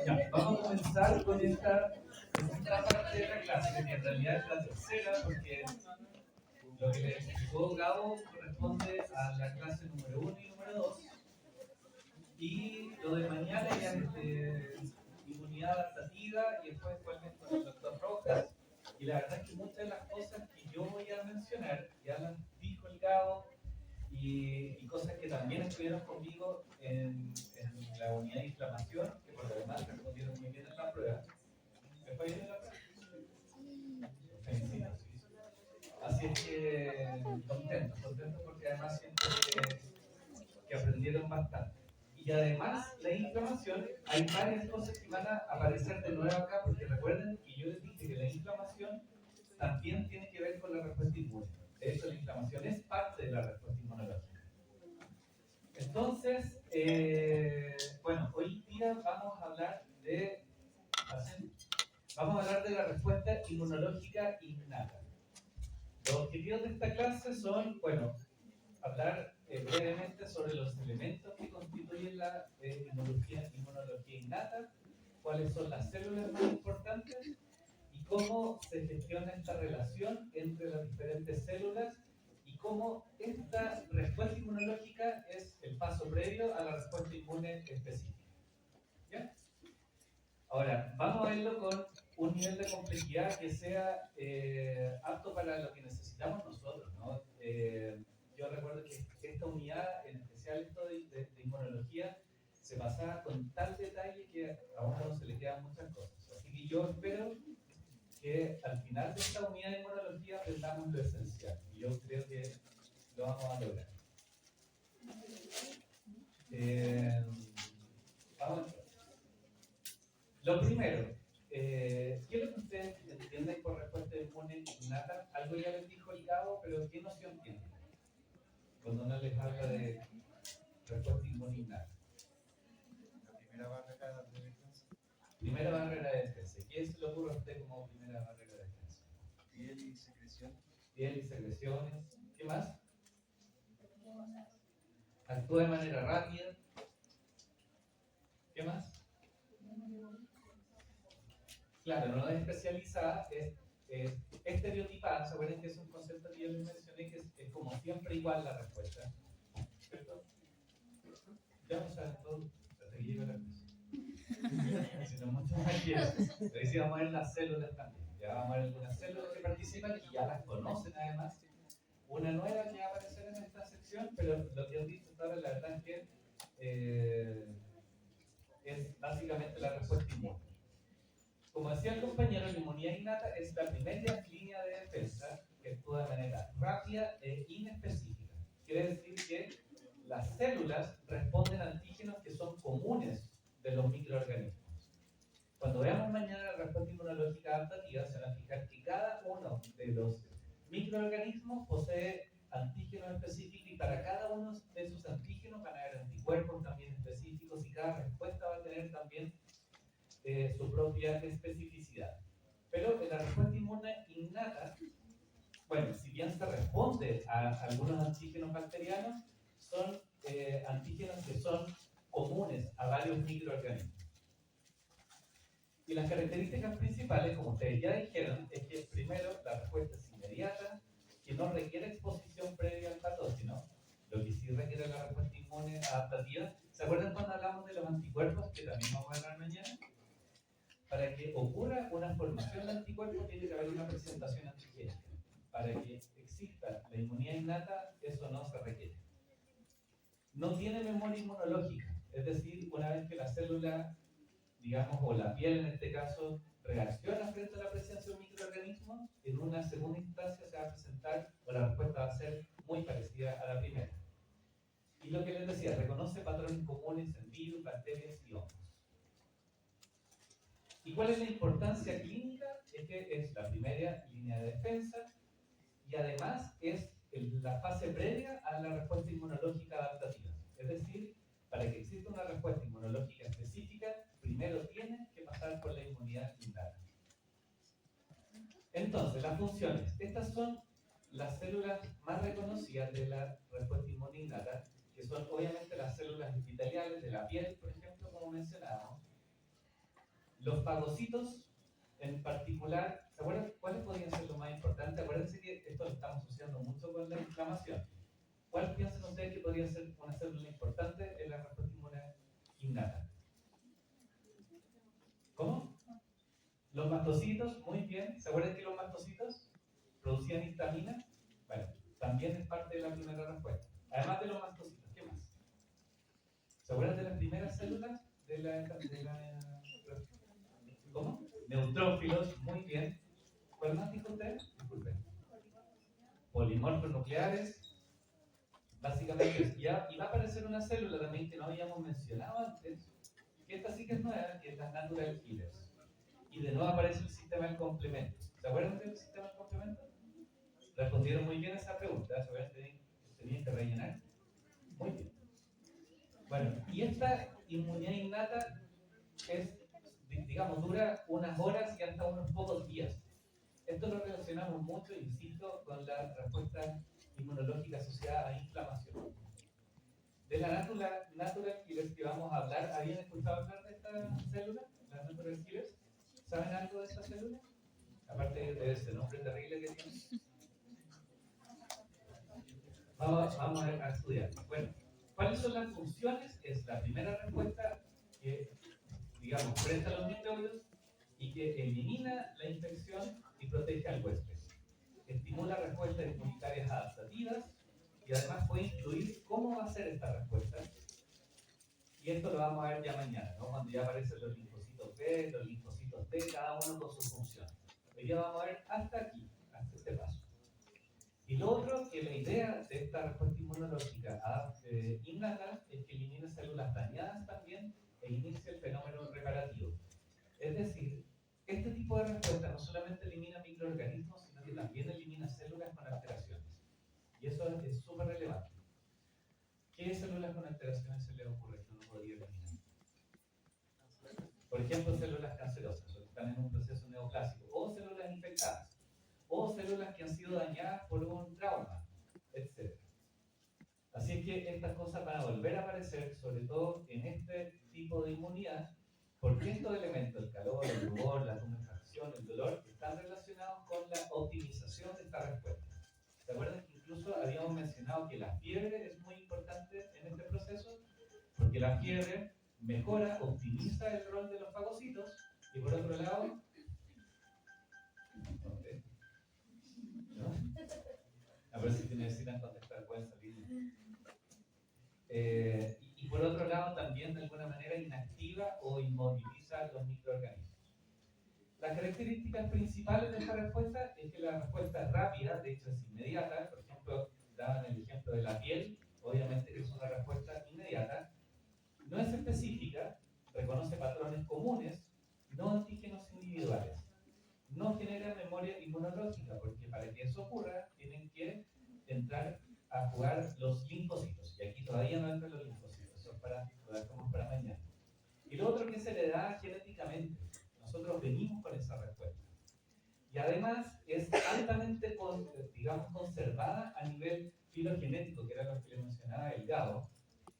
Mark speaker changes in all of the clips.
Speaker 1: Ya, vamos a comenzar con esta parte de la clase, que en realidad es la tercera, porque lo que les explicó Gabo corresponde a la clase número 1 y número 2. Y lo de mañana ya es de inmunidad adaptativa y después vuelven con el doctor Rojas. Y la verdad es que muchas de las cosas que yo voy a mencionar ya las dijo el Gabo y cosas que también estuvieron conmigo en la unidad de inflamación, que por lo demás respondieron muy bien en la prueba. ¿Les fue bien en la prueba? Felicito, sí. Así es que contentos porque además siento que aprendieron bastante. Y además, la inflamación, hay varias cosas que van a aparecer de nuevo acá, porque recuerden que yo les dije que la inflamación también tiene que ver con la respuesta inmune. De hecho, la inflamación es parte de la respuesta inmunológica. Entonces, bueno, hoy día vamos a hablar de la respuesta inmunológica innata. Los objetivos de esta clase son, bueno, hablar brevemente sobre los elementos que constituyen la inmunología innata, cuáles son las células más importantes y cómo se gestiona esta relación entre las diferentes células y cómo esta respuesta inmunológica es el paso previo a la respuesta inmune específica. ¿Ya? Ahora, vamos a verlo con un nivel de complejidad que sea apto para lo que necesitamos nosotros, ¿no? Yo recuerdo que esta unidad, en especial esto de inmunología, se pasaba con tal detalle que a uno se le quedan muchas cosas. Así que yo espero que al final de esta unidad de inmunología aprendamos lo esencial. Y yo creo que lo vamos a lograr. Vamos a lo primero, ¿qué es lo que ustedes entienden por respuesta inmune innata? Algo ya les dijo el Gabo, pero ¿qué noción tienen cuando no les habla de respuesta inmune innata?
Speaker 2: La primera barrera de defensa.
Speaker 1: Primera barrera de defensa. ¿Qué se le ocurre a usted como primera barrera de defensa?
Speaker 2: Piel y secreción.
Speaker 1: Piel y secreciones. ¿Qué más? Actúa de manera rápida. ¿Qué más? Claro, no es especializada, es estereotipada. ¿Se acuerdan que es un concepto que yo les mencioné que es como siempre igual la respuesta? ¿Cierto? Ya vamos a ver todo hasta que llegue la cosa. Si no, mucho más quiero. Pero sí vamos a ver las células también. Ya vamos a ver algunas células que participan y ya las conocen además. Una nueva que va a aparecer en esta sección, pero lo que han visto hasta ahora, la verdad es que es básicamente la respuesta inmune. Como decía el compañero, la inmunidad innata es la primera línea de defensa que actúa de manera rápida e inespecífica. Quiere decir que las células responden a antígenos que son comunes de los microorganismos. Cuando veamos mañana la respuesta inmunológica adaptativa, se van a fijar que cada uno de los microorganismos posee antígenos específicos y para cada uno de sus antígenos van a haber anticuerpos también específicos y cada respuesta va a tener también su propia especificidad. Pero en la respuesta inmune innata, bueno, si bien se responde a algunos antígenos bacterianos, son antígenos que son comunes a varios microorganismos. Y las características principales, como ustedes ya dijeron, es que primero la respuesta es inmediata, que no requiere exposición previa al patógeno, lo que sí requiere la respuesta inmune adaptativa. ¿Se acuerdan cuando hablamos de los anticuerpos, que también vamos a hablar mañana? Para que ocurra una formación de anticuerpos tiene que haber una presentación antigénica. Para que exista la inmunidad innata, eso no se requiere. No tiene memoria inmunológica, es decir, una vez que la célula, digamos, o la piel en este caso, reacciona frente a la presencia de un microorganismo, en una segunda instancia se va a presentar, o la respuesta va a ser muy parecida a la primera. Y lo que les decía, reconoce patrones comunes en virus, bacterias y hongos. ¿Y cuál es la importancia clínica? Es que es la primera línea de defensa y además es la fase previa a la respuesta inmunológica adaptativa. Es decir, para que exista una respuesta inmunológica específica, primero tiene que pasar por la inmunidad innata. Entonces, las funciones. Estas son las células más reconocidas de la respuesta inmune innata, que que son obviamente las células epiteliales de la piel, por ejemplo, como mencionábamos. Los fagocitos, en particular, ¿se acuerdan cuáles podrían ser los más importantes? Acuérdense que esto lo estamos asociando mucho con la inflamación. ¿Cuál piensan ustedes que podría ser una célula importante en la respuesta inmune innata? ¿Cómo? Los mastocitos, muy bien. ¿Se acuerdan que los mastocitos producían histamina? Bueno, también es parte de la primera respuesta. Además de los mastocitos, ¿qué más? ¿Se acuerdan de las primeras células de la ¿cómo? Neutrófilos, muy bien. ¿Cuál más dijo usted? Disculpen. Polimorfos nucleares. Básicamente, y va a aparecer una célula también que no habíamos mencionado antes, que esta sí que es nueva, que es las natural killers. Y de nuevo aparece el sistema del complemento. ¿Se acuerdan del sistema del complemento? Respondieron muy bien a esa pregunta, ¿se acuerdan? Tenían que rellenar. Muy bien. Bueno, y esta inmunidad innata es, digamos, dura unas horas y hasta unos pocos días. Esto lo relacionamos mucho, insisto, con la respuesta inmunológica asociada a inflamación. De la natural killers que vamos a hablar, ¿habían escuchado hablar de esta célula? Las natural killers. ¿Saben algo de esta célula? Aparte de ese nombre terrible que tiene. Vamos a estudiar. Bueno, ¿cuáles son las funciones? Es la primera respuesta que, digamos, frente a los microbios y que elimina la infección y protege al huésped. Estimula respuestas inmunitarias adaptativas y además puede incluir cómo va a ser esta respuesta. Y esto lo vamos a ver ya mañana, ¿no? Cuando ya aparecen los linfocitos B, los linfocitos T, cada uno con su función. Hoy ya vamos a ver hasta aquí, hasta este paso. Y lo otro, que la idea de esta respuesta inmunológica innata es que elimine células dañadas también e inicie el fenómeno reparativo. Es decir, este tipo de respuesta no solamente elimina microorganismos, sino que también elimina células con alteraciones. Y eso es súper relevante. ¿Qué células con alteraciones se le ocurre que uno podría eliminar? Por ejemplo, células cancerosas, que están en un proceso neoplásico, o células infectadas, o células que han sido dañadas por un trauma, etc. Así es que estas cosas van a volver a aparecer, sobre todo en este tipo de inmunidad, porque estos elementos, el calor, el rubor, la tumefacción, el dolor, están relacionados con la optimización de esta respuesta. ¿Se acuerdan que incluso habíamos mencionado que la fiebre es muy importante en este proceso? Porque la fiebre mejora, optimiza el rol de los fagocitos y por otro lado, ¿no? A ver si necesitan contestar, pueden salir. Y por otro lado también de alguna manera inactiva o inmoviliza los microorganismos. Las características principales de esta respuesta es que la respuesta es rápida, de hecho es inmediata. Por ejemplo, daban el ejemplo de la piel, obviamente que es una respuesta inmediata. No es específica, reconoce patrones comunes, no antígenos individuales. No genera memoria inmunológica, porque para que eso ocurra tienen que entrar a jugar los linfocitos. Y aquí todavía no entran los linfocitos, eso lo dejamos para mañana. Y lo otro que se le da genéticamente. Nosotros venimos con esa respuesta. Y además es altamente, digamos, conservada a nivel filogenético, que era lo que le mencionaba el Gabo.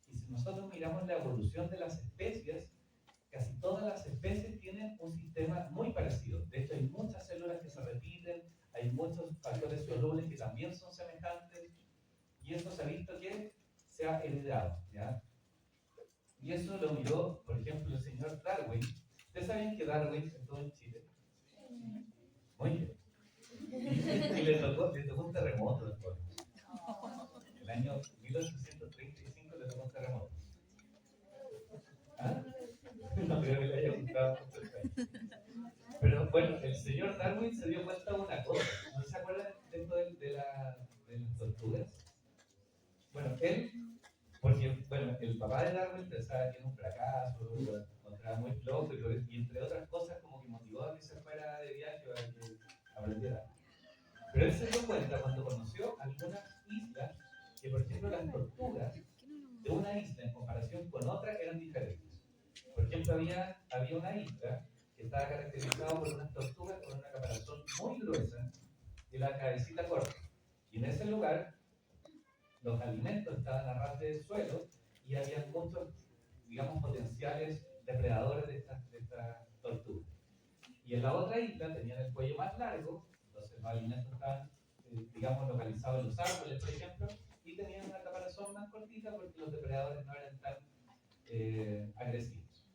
Speaker 1: Y si nosotros miramos la evolución de las especies, casi todas las especies tienen un sistema muy parecido. De hecho, hay muchas células que se repiten, hay muchos factores solubles que también son semejantes, y eso se ha visto que se ha heredado, ¿ya? Y eso lo miró, por ejemplo, el señor Darwin. ¿Ustedes saben que Darwin estuvo en Chile? Muy bien. Y le tocó un terremoto después. El año 1835 le tocó un terremoto. ¿Ah? No creo que le haya gustado mucho el país. Pero bueno, el señor Darwin se dio cuenta de una cosa. ¿No se acuerdan de esto de las tortugas? Bueno, él, porque bueno, el papá de Darwin pensaba que era un fracaso, lo encontraba muy flojo y entre otras cosas como que motivó a que se fuera de viaje para que aprendiera. Pero él se dio cuenta cuando conoció algunas islas que, por ejemplo, las tortugas de una isla en comparación con otra eran diferentes. Por ejemplo, había una isla que estaba caracterizada por unas tortugas con una caparazón muy gruesa y la cabecita corta. Y en ese lugar, los alimentos estaban a ras del suelo y había muchos, digamos, potenciales depredadores de estas tortugas. Y en la otra isla tenían el cuello más largo, entonces los alimentos estaban, digamos, localizados en los árboles, por ejemplo, y tenían una caparazón más cortita porque los depredadores no eran tan agresivos.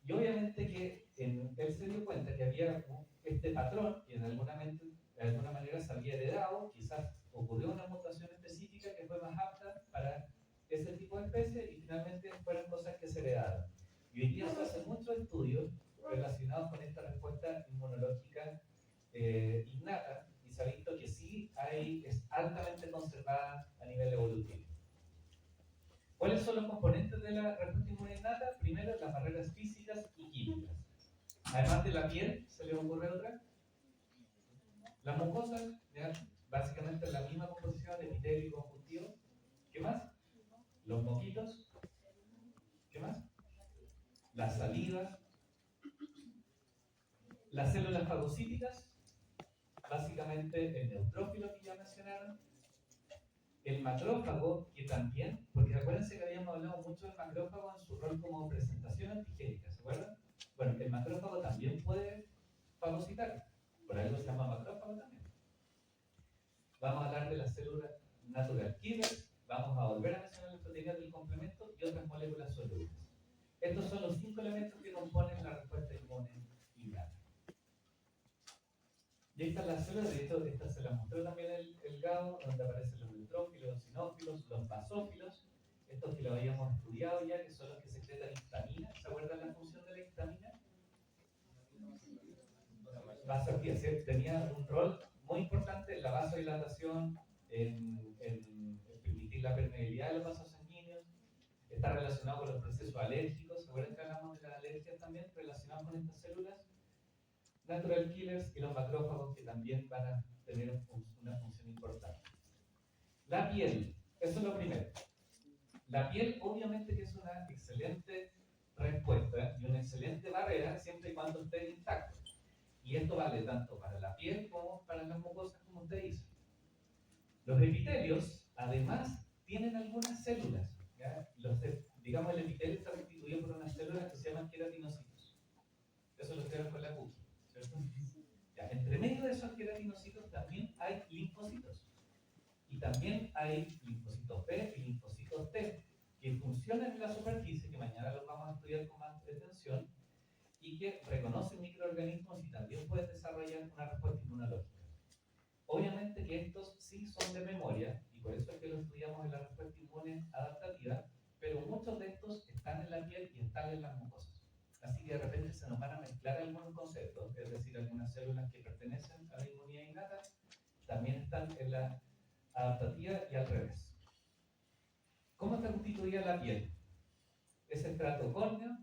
Speaker 1: Y obviamente que él se dio cuenta que había este patrón que de alguna manera se había heredado, quizás ocurrió una mutación específica que fue más apta para ese tipo de especies y finalmente fueron cosas que se heredaron. Y hoy día se hacen muchos estudios relacionados con esta respuesta inmunológica innata y se ha visto que sí es altamente conservada a nivel evolutivo. ¿Cuáles son los componentes de la respuesta inmune innata? Primero, las barreras físicas y químicas. Además de la piel, ¿se le ocurre otra? Las mucosas, ¿ya? Básicamente la misma composición, epitelio y conjuntivo. ¿Qué más? Los moquitos. ¿Qué más? La saliva. Las células fagocíticas, básicamente el neutrófilo que ya mencionaron. El macrófago, que también, porque acuérdense que habíamos hablado mucho del macrófago en su rol como presentación antigénica, ¿se acuerdan? Bueno, el macrófago también puede fagocitar, por algo se llama macrófago también. Vamos a hablar de las células natural killers, vamos a volver a mencionar las proteínas del complemento y otras moléculas solubles. Estos son los 5 elementos que componen la respuesta inmune innata. Y ahí están las células, de hecho, esta se las mostró también el GAO, donde aparecen los neutrófilos, los sinófilos, los basófilos, estos que lo habíamos estudiado ya, que son los que secretan histamina. ¿Se acuerdan la función de la histamina? Tenía un rol muy importante en la vasodilatación, en permitir la permeabilidad de los vasos sanguíneos, está relacionado con los procesos alérgicos. ¿Se acuerdan que hablamos de las alergias también relacionadas con estas células? Natural killers y los macrófagos que también van a tener una función importante. La piel, eso es lo primero. La piel obviamente que es una excelente respuesta y una excelente barrera siempre y cuando esté intacto. Y esto vale tanto para la piel como para las mucosas, como usted dice. Los epitelios además tienen algunas células, ¿ya? Digamos el epitelio está constituido por unas células que se llaman queratinocitos. Eso lo estudiaron con la cookie. Ya, entre medio de esos queratinocitos también hay linfocitos. Y también hay linfocitos B y linfocitos T, que funcionan en la superficie, que mañana los vamos a estudiar con más detención, y que reconocen microorganismos y también pueden desarrollar una respuesta inmunológica. Obviamente que estos sí son de memoria, y por eso es que lo estudiamos en la respuesta inmune adaptativa, pero muchos de estos están en la piel y están en las mucosas. Así que de repente se nos van a mezclar algunos conceptos, es decir, algunas células que pertenecen a la inmunidad innata también están en la adaptativa y al revés. ¿Cómo está constituida la piel? Es estrato córneo,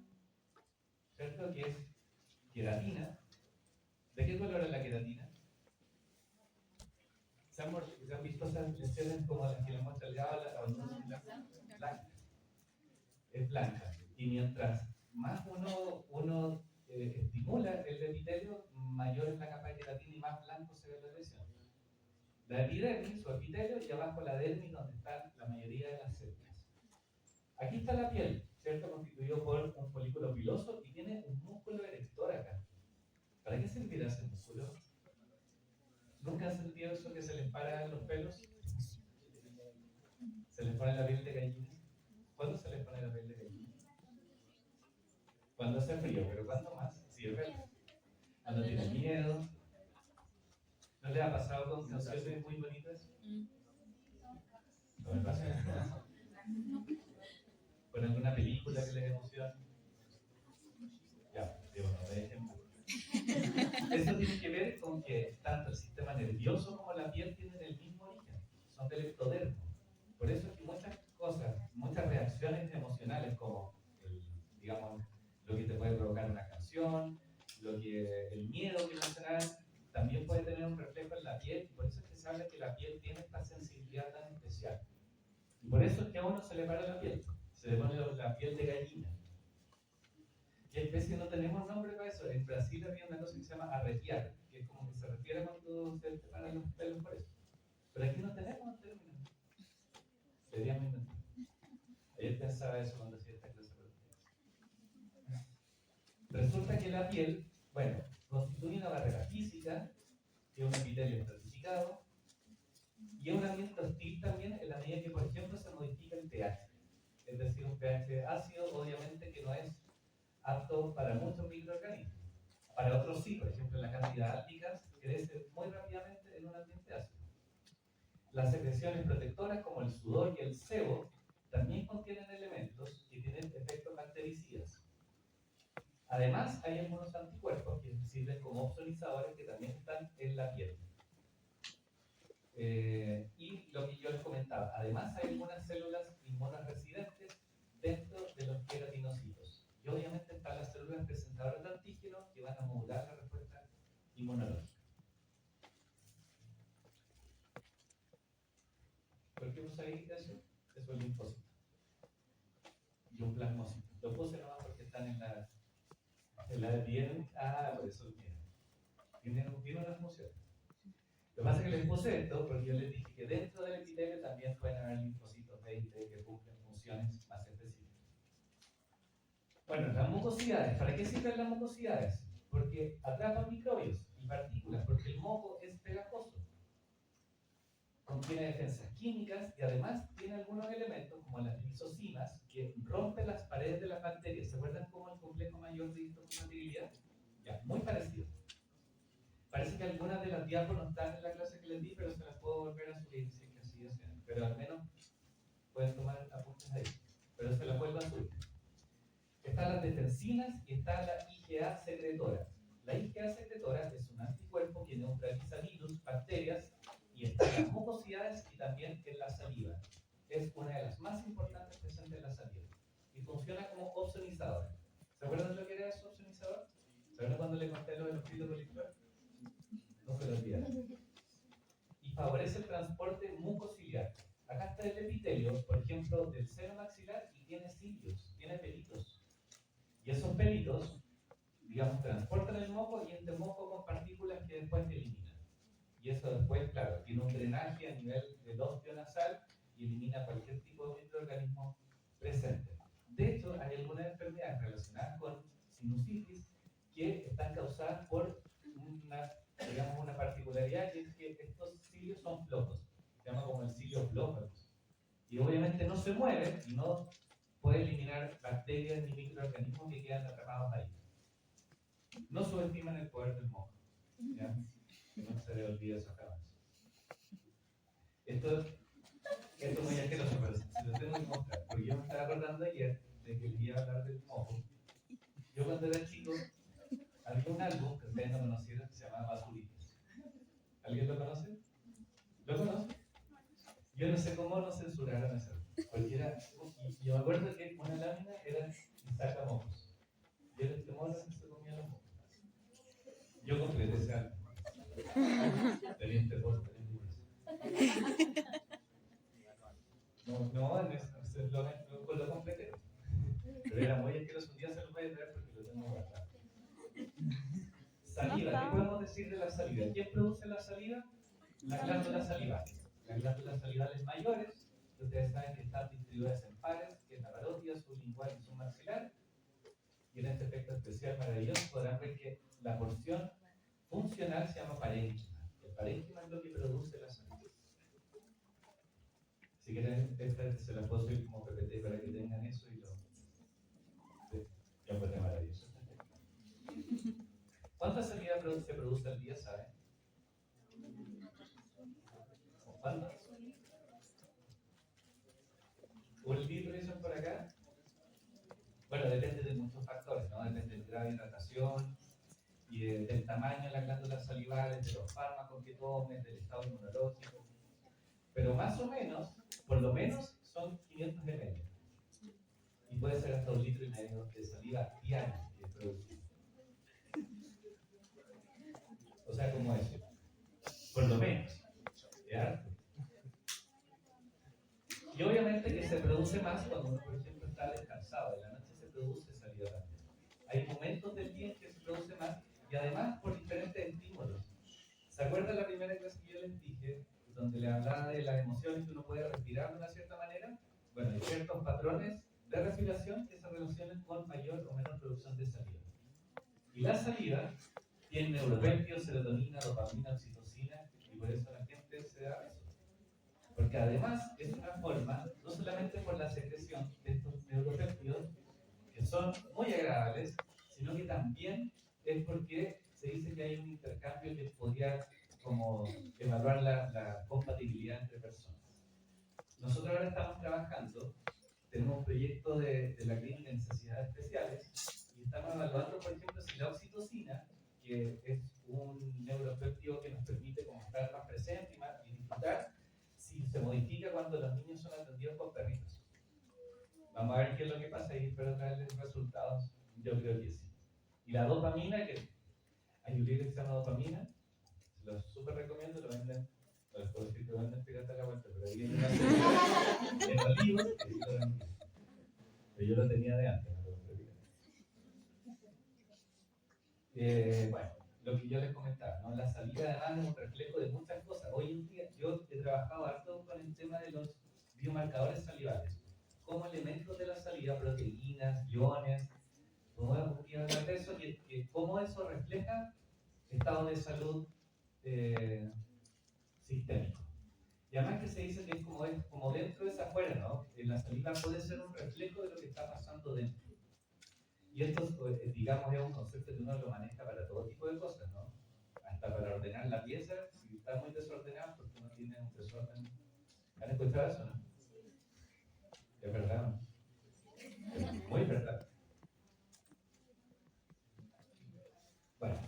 Speaker 1: ¿cierto? Que es queratina. ¿De qué color es la queratina? ¿Se han visto esas lesiones como las que le muestra el GAO? Blanca. Es blanca. Y mientras más uno estimula el epitelio, mayor es la capa de queratina y más blanco se ve la lesión. La epidermis o epitelio y abajo la dermis, donde está la mayoría de las células. Aquí está la piel, ¿cierto? Constituido por un folículo piloso y tiene un músculo erector acá. ¿Para qué servirá ese músculo? ¿Nunca han sentido eso que se les para los pelos? ¿Se les pone la piel de gallina? ¿Cuándo se les pone la piel de gallina? Cuando hace frío, pero ¿cuándo más? Sirve. Cuando tiene miedo. ¿No le ha pasado con canciones muy bonitas? No me pasa nada. ¿Con alguna película que les emocione? Ya, digo, no me dejen mal. Eso tiene que ver con que tanto el sistema nervioso como la piel tienen el mismo origen, son del ectodermo. Por eso es que muchas cosas, muchas reacciones emocionales como digamos, lo que te puede provocar una canción, el miedo que mencionaban, también puede tener un reflejo en la piel, y por eso es que se habla que la piel tiene esta sensibilidad tan especial. Y por eso es que a uno se le para la piel, se le pone la piel de gallina. ¿Qué especie no tenemos nombre para eso? En Brasil había una cosa que se llama arrepiar, que es como que se refiere cuando se te paran los pelos por eso. Pero aquí no tenemos un término. Deberíamos inventar. Ayer pensaba eso cuando hacía esta clase. Resulta que la piel, bueno, constituye una barrera física, que es un epitelio estratificado, y es un ambiente hostil también en la medida que, por ejemplo, se modifica el pH. Es decir, un pH ácido, obviamente, que no es apto para muchos microorganismos. Para otros sí, por ejemplo, la cantidad álgica crece muy rápidamente en un ambiente ácido. Las secreciones protectoras, como el sudor y el sebo, también contienen elementos que tienen efectos bactericidas. Además, hay algunos anticuerpos que sirven como ozonizadores que también están en la piel. Y lo que yo les comentaba, además hay algunas células inmunoresidentes dentro de los queratinocitos. Y obviamente están las células presentadoras de antígenos que van a modular la respuesta inmunológica. ¿Por qué puse ahí eso? Eso es el linfocito. Y un plasmocito. Lo puse nomás porque están en la bien. Por eso tienen unas funciones. Lo que pasa es que les puse esto porque yo les dije que dentro del epitelio también pueden haber linfocitos B y T que cumplen funciones más específicas. Bueno, las mucosidades. ¿Para qué sirven las mucosidades? Porque atrapan microbios y partículas, porque el moco es pegajoso. Contiene defensas químicas y además tiene algunos elementos como las lisosimas que rompen las paredes de las bacterias. ¿Se acuerdan cómo el complejo mayor de histocompatibilidad? Ya, muy parecido. Parece que algunas de las diapos no están en la clase que les di, pero se las puedo volver a subir, si es que así desean. Pero al menos pueden tomar apuntes ahí. Pero se las vuelvo a subir. Están las defensinas y está la IgA secretora. La IgA secretora es un anticuerpo que neutraliza virus, bacterias, y está en las mucosidades y también en la saliva. Es una de las más importantes presentes en la saliva. Y funciona como ozonizador. ¿Se acuerdan de lo que era eso, ozonizador? ¿Se acuerdan cuando le conté lo del fluido colector? No se lo olvidaron. Y favorece el transporte mucociliar. Acá está el epitelio, por ejemplo, del seno maxilar y tiene cilios, tiene pelitos. Y esos pelitos, digamos, transportan el moco y este moco con partículas que después eliminan. Y eso después, claro, tiene un drenaje a nivel del óseo nasal y elimina cualquier tipo de microorganismo presente. De hecho, hay algunas enfermedades relacionadas con sinusitis que están causadas por una particularidad, que es que estos cilios son flojos. Se llama como el cilio flojo. Y obviamente no se mueven y no puede eliminar bacterias ni microorganismos que quedan atrapados ahí. No subestiman el poder del moco. ¿Ya? No se le olvide eso jamás. Esto es muy asqueroso, pero se lo tengo que mostrar. Porque yo me estaba acordando ayer de que les iba a hablar del moco. Yo cuando era chico, había un álbum que ustedes no conocieron que se llamaba Basuritas. ¿Alguien lo conoce? ¿Lo conoce? Yo no sé cómo lo censuraron eso. Porque era, y yo me acuerdo que una lámina era sacamocos. Y era este mono que se comía los mocos. Yo completé ese álbum. Tenía este post, no, lo completé. Pero era muy asqueroso. Un día se lo voy a traer porque lo tengo guardado. Saliva, ¿qué podemos decir de la saliva? ¿Quién produce la saliva? Las glándulas salivales. Las glándulas salivales mayores, que ustedes saben que están distribuidas en pares, que es la parótida, sublingual y submaxilar. Y en este efecto especial maravilloso podrán ver que la porción funcional se llama parénquima. El parénquima es lo que produce la saliva. Si quieren, esta se la puedo subir como PPT para que tengan eso y lo... Sí, ya pues es maravilloso. ¿Cuánta saliva se produce al día, saben? ¿Cuántas? ¿Un litro dicen por acá? Bueno, depende de muchos factores, ¿no? Depende del grado de hidratación y del tamaño de las glándulas salivales, de los fármacos que tomen, del estado inmunológico. Pero más o menos, por lo menos, son 500 ml. Y puede ser hasta 1,5 litros de saliva diaria que produce. O sea, como eso. Por lo menos. ¿Ya? Y obviamente que se produce más cuando uno, por ejemplo, está descansado. En la noche se produce saliva también. Hay momentos del día en que se produce más y además por diferentes estímulos. ¿Se acuerdan la primera clase que yo les dije, donde le hablaba de las emociones que uno puede respirar de una cierta manera? viven con mayor o menor producción de saliva. Y la saliva tiene neuropéptidos, serotonina, dopamina, oxitocina, y por eso la gente se da besos. Porque además es una forma, no solamente por la secreción de estos neuropéptidos, que son muy agradables, sino que también es porque se dice que hay un intercambio que podría como evaluar la compatibilidad entre personas. Nosotros ahora estamos trabajando, tenemos un proyecto de la clínica de necesidades especiales y estamos evaluando, por ejemplo, si la oxitocina, que es un neuropéptido que nos permite como estar más presente y disfrutar, si se modifica cuando los niños son atendidos con perritos. Vamos a ver qué es lo que pasa y espero traerles resultados. Yo creo que sí. Y la dopamina, que hay un libro que se llama Dopamina, se lo súper recomiendo, lo venden, no les puedo decir que lo venden pirata a la vuelta, pero ahí viene en los libros, que sí lo venden. Pero yo lo tenía de antes, no lo compré pirata. Bueno, lo que yo les comentaba, ¿no? La saliva además es un reflejo de muchas cosas. Hoy en día yo he trabajado harto con el tema de los biomarcadores salivales, como elementos de la saliva, proteínas, iones. Podemos hablar de eso, que cómo eso refleja estado de salud sistémico. Y además que se dice que es como dentro es afuera, ¿no? La saliva puede ser un reflejo de lo que está pasando dentro. Y esto, digamos, es un concepto que uno lo maneja para todo tipo de cosas, ¿no? Hasta para ordenar la pieza, si está muy desordenado, porque uno tiene un desorden. ¿Han escuchado eso, no? Es verdad, ¿no? Es muy verdad. Bueno,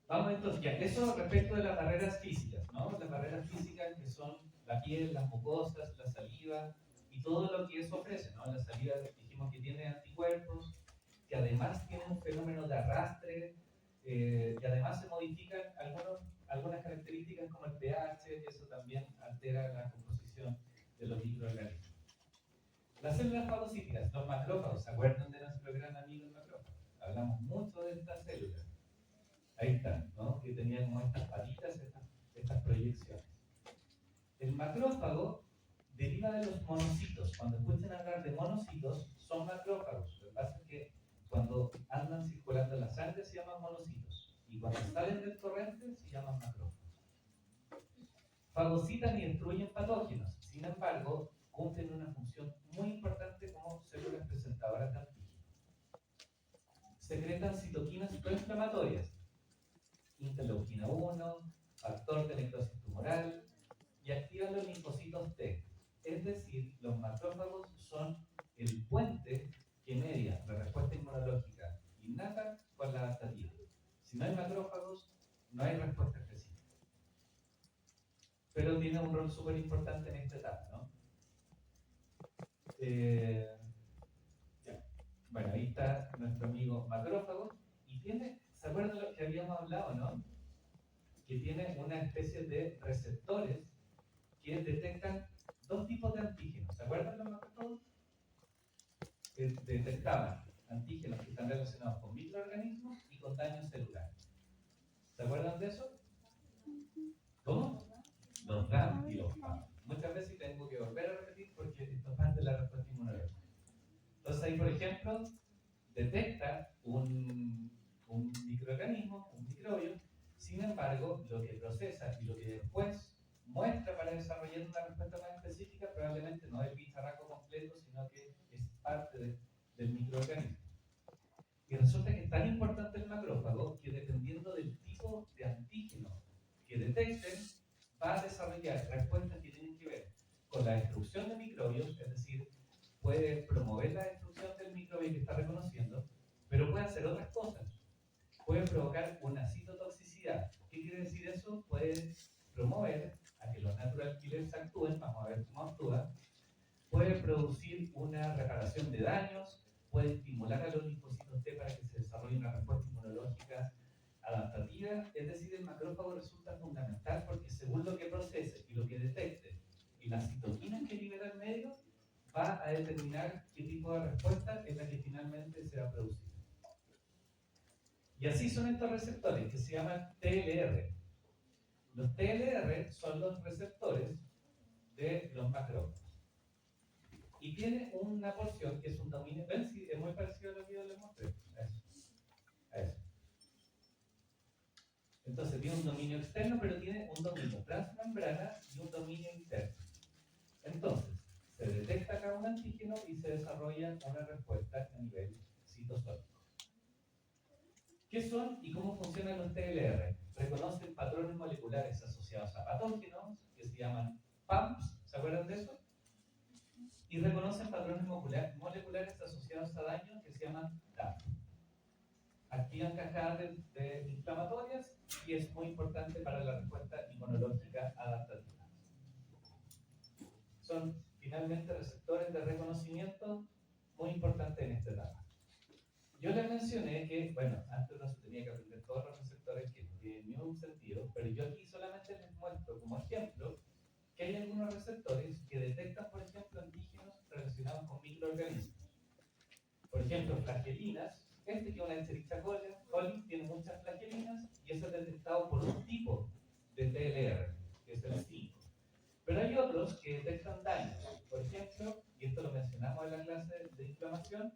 Speaker 1: vamos entonces, ya, eso respecto de las barreras físicas, ¿no? Las barreras físicas que son la piel, las mucosas, la saliva y todo lo que eso ofrece, ¿no? La saliva dijimos que tiene anticuerpos, que además tiene un fenómeno de arrastre, y además se modifican algunas características como el pH, y eso también altera la composición de los microorganismos. Las células fagocíticas, los macrófagos, ¿se acuerdan de nuestro gran amigo el macrófago? Hablamos mucho de estas células. Ahí están, ¿no? Que tenían como estas patitas, estas proyecciones. El macrófago deriva de los monocitos. Cuando escuchen hablar de monocitos, son macrófagos. Lo que pasa es que cuando andan circulando en la sangre se llaman monocitos. Y cuando salen del torrente se llaman macrófagos. Fagocitan y destruyen patógenos. Sin embargo, cumplen una función muy importante como células presentadoras de antígenos. Secretan citoquinas proinflamatorias. Interleuquina 1, factor de necrosis tumoral, y activan los linfocitos T. Es decir, los macrófagos son el puente que media la respuesta inmunológica innata con la adaptativa. Si no hay macrófagos, no hay respuesta específica. Pero tiene un rol súper importante en esta etapa, ¿no? Bueno, ahí está nuestro amigo macrófago y tiene, ¿se acuerdan de lo que habíamos hablado, no? Que tiene una especie de receptores que detectan dos tipos de antígenos. ¿Se acuerdan los macrófagos? Detectaban antígenos que están relacionados con microorganismos y con daño celular. ¿Se acuerdan de eso? ¿Cómo? Los RAM y los PAM. Muchas veces tengo que volver a repetir porque esto es parte de la respuesta inmunológica. Entonces ahí, por ejemplo, detecta un microorganismo, un microbio. Sin embargo, lo que procesa y lo que después muestra para desarrollar una respuesta más específica probablemente no es el bicharraco completo, sino que es parte del microorganismo. Y resulta que es tan importante el macrófago que dependiendo del tipo de antígeno que detecten, va a desarrollar respuestas que tienen que ver con la destrucción de microbios, es decir, puede promover la destrucción del microbio que está reconociendo, pero puede hacer otras cosas. Puede provocar una citotoxicidad. ¿Qué quiere decir eso? Puede promover a que los natural killers actúen, vamos a ver cómo actúa. Puede producir una reparación de daños, puede estimular a los linfocitos T para que se desarrolle una respuesta inmunológica adaptativa. Es decir, el macrófago resulta fundamental porque según lo que procese y lo que detecte y las citoquinas que libera el medio, va a determinar qué tipo de respuesta es la que finalmente se va a producir. Y así son estos receptores que se llaman TLR. Los TLR son los receptores de los macrófagos. Y tiene una porción que es un dominio, ven si es muy parecido a lo que yo les mostré, a eso. Entonces tiene un dominio externo, pero tiene un dominio transmembrana y un dominio interno. Entonces, se detecta acá un antígeno y se desarrolla una respuesta a nivel citosólico. ¿Qué son y cómo funcionan los TLR? Reconocen patrones moleculares asociados a patógenos, que se llaman PAMPs, ¿se acuerdan de eso? Y reconocen patrones moleculares asociados a daños, que se llaman DAM. Activan cajadas de inflamatorias y es muy importante para la respuesta inmunológica adaptativa. Son finalmente receptores de reconocimiento muy importantes en esta etapa. Yo les mencioné que, bueno, antes no se tenía que aprender todos los receptores, que no tienen ningún sentido, pero yo aquí solamente les muestro como ejemplo que hay algunos receptores que detectan, por ejemplo, antígenos relacionados con microorganismos. Por ejemplo, flagelinas. Este que es una Escherichia coli tiene muchas flagelinas y eso es detectado por un tipo de TLR, que es el 5. Pero hay otros que detectan daños. Por ejemplo, y esto lo mencionamos en la clase de inflamación,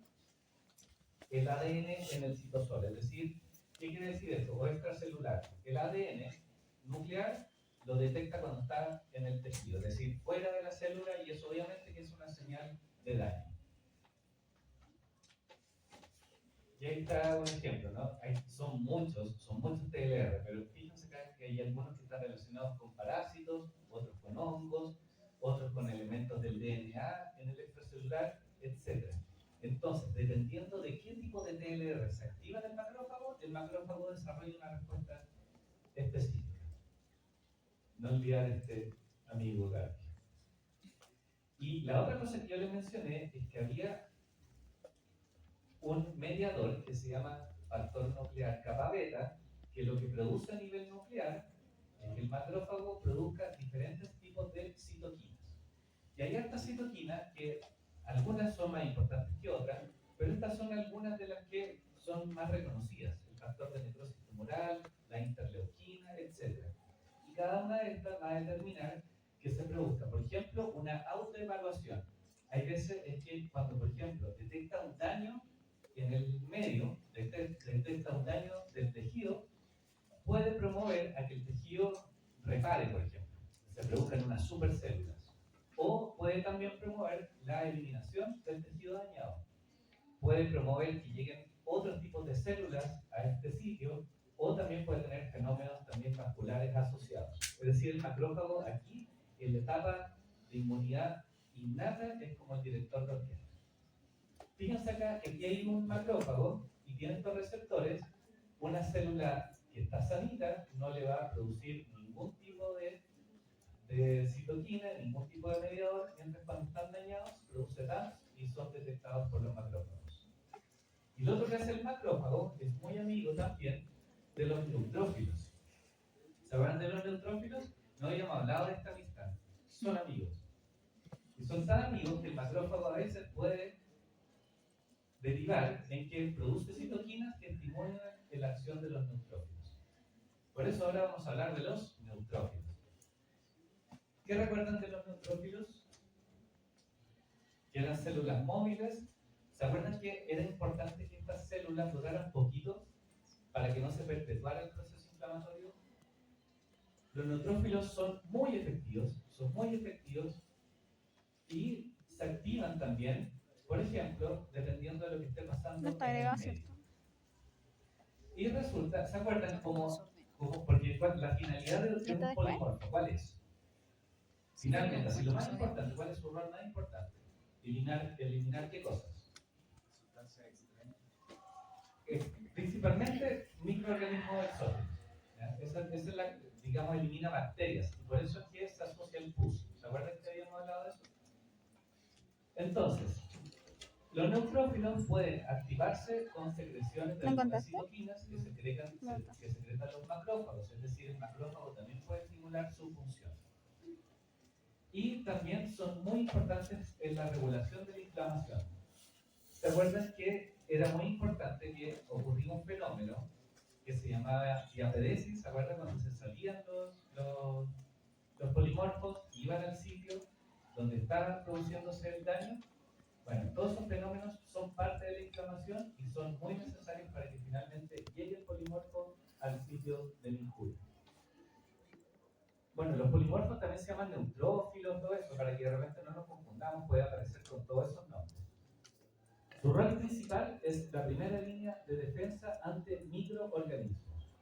Speaker 1: el ADN en el citosol. Es decir, ¿qué quiere decir eso? O extracelular. El ADN nuclear lo detecta cuando está en el tejido, es decir, fuera de la célula, y eso obviamente que es una señal de daño. Y ahí está un ejemplo, ¿no? Son muchos TLR, pero fíjense que hay algunos que están relacionados con parásitos, otros con hongos, otros con elementos del DNA en el extracelular, etc. Entonces, dependiendo de qué tipo de TLR se activa en el macrófago desarrolla una respuesta específica. No olvidar este amigo Gaby. Y la otra cosa que yo les mencioné es que había un mediador que se llama factor nuclear kappa beta, que lo que produce a nivel nuclear es que el macrófago produzca diferentes tipos de citoquinas. Y hay hartas citoquinas que algunas son más importantes que otras, pero estas son algunas de las que son más reconocidas: el factor de necrosis tumoral, la interleuquina, etc. Y cada una de estas va a determinar que se produzca, por ejemplo, una autoevaluación. Hay veces es que cuando, por ejemplo, detecta un daño en el medio, detecta un daño del tejido, puede promover a que el tejido repare, por ejemplo, se produzcan unas supercélulas. O puede también promover la eliminación del tejido dañado. Puede promover que lleguen otros tipos de células a este sitio, o también puede tener fenómenos también vasculares asociados. Es decir, el macrófago aquí, en la etapa de inmunidad innata, es como el director de orquesta. Fíjense acá que aquí hay un macrófago y tiene estos receptores. Una célula que está sanita no le va a producir ningún tipo de citoquina, ningún tipo de mediador, mientras cuando están dañados produce DAMs y son detectados por los macrófagos. Y lo otro que hace el macrófago es muy amigo también de los neutrófilos. ¿Sabrán de los neutrófilos? No habíamos hablado de esta amistad. Son amigos. Y son tan amigos que el macrófago a veces puede derivar en que produce citoquinas que estimulan la acción de los neutrófilos. Por eso ahora vamos a hablar de los neutrófilos. ¿Qué recuerdan de los neutrófilos? Que eran células móviles. ¿Se acuerdan que era importante que estas células duraran poquito para que no se perpetuara el proceso inflamatorio? Los neutrófilos son muy efectivos y se activan también, por ejemplo, dependiendo de lo que esté pasando en el medio. Y resulta, ¿se acuerdan cómo porque la finalidad de un polimorfo, ¿cuál es? Finalmente, así lo más importante, ¿cuál es su rol más importante? Eliminar ¿qué cosas? Principalmente microorganismos exóticos. Esa es la, digamos, elimina bacterias. Y por eso es que se asocia el pus. ¿Se acuerdan que habíamos hablado de eso? Entonces, los neutrófilos pueden activarse con secreciones de algunas citoquinas que secretan los macrófagos. Es decir, el macrófago también puede estimular su función. Y también son muy importantes en la regulación de la inflamación. ¿Se acuerdan que era muy importante que ocurría un fenómeno que se llamaba diapedesis? ¿Se acuerdan cuando se salían los polimorfos, iban al sitio donde estaba produciéndose el daño? Bueno, todos esos fenómenos son parte de la inflamación y son muy necesarios para que finalmente llegue el polimorfo al sitio de la injuria. Bueno, los polimorfos también se llaman neutrófilos, todo eso, para que de repente no nos confundamos, puede aparecer con todos esos nombres. Su rol principal es la primera línea de defensa ante microorganismos.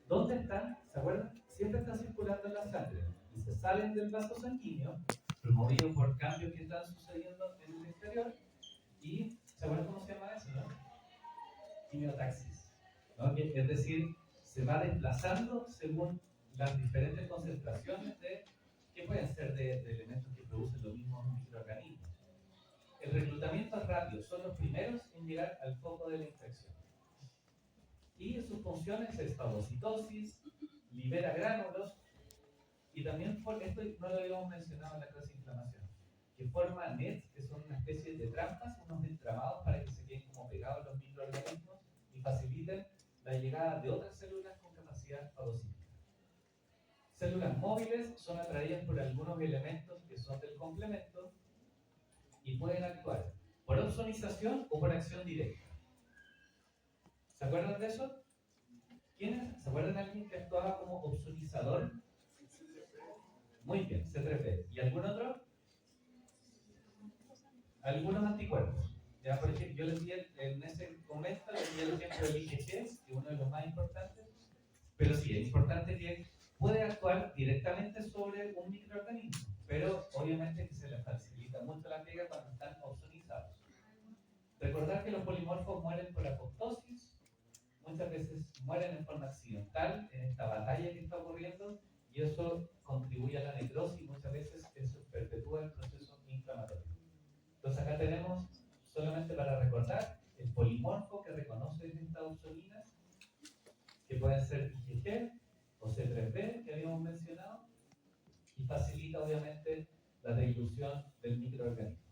Speaker 1: ¿Dónde están? ¿Se acuerdan? Siempre están circulando en la sangre y se salen del vaso sanguíneo, promovidos por cambios que están sucediendo en el exterior. Y, ¿se acuerdan cómo se llama eso, no? Quimiotaxis, ¿no? Es decir, se va desplazando según las diferentes concentraciones que pueden ser de elementos que producen los mismos microorganismos. El reclutamiento es rápido, son los primeros en llegar al foco de la infección. Y sus funciones es fagocitosis, libera gránulos, y también, esto no lo habíamos mencionado en la clase de inflamación, que forma nets, que son una especie de trampas, unos entramados para que se queden como pegados los microorganismos y faciliten la llegada de otras células con capacidad fagocítica. Células móviles son atraídas por algunos elementos que son del complemento y pueden actuar por ozonización o por acción directa. ¿Se acuerdan de eso? ¿Quiénes? ¿Se acuerdan de alguien que actuaba como ozonizador? Muy bien, C3P. ¿Y algún otro? Algunos anticuerpos. Ya, por ejemplo, yo les di en ese momento les di el ejemplo del IgG, que es uno de los más importantes, pero sí, es importante que puede actuar directamente sobre un microorganismo, pero obviamente que se les facilita mucho la pega cuando están ozonizados. Recordar que los polimorfos mueren por apoptosis, muchas veces mueren en forma accidental en esta batalla que está ocurriendo, y eso contribuye a la necrosis y muchas veces eso perpetúa el proceso inflamatorio. Entonces acá tenemos, solamente para recordar, el polimorfo que reconoce estas ozoninas, que pueden ser IgG o C3b, que habíamos mencionado, y facilita obviamente la dilución del microorganismo.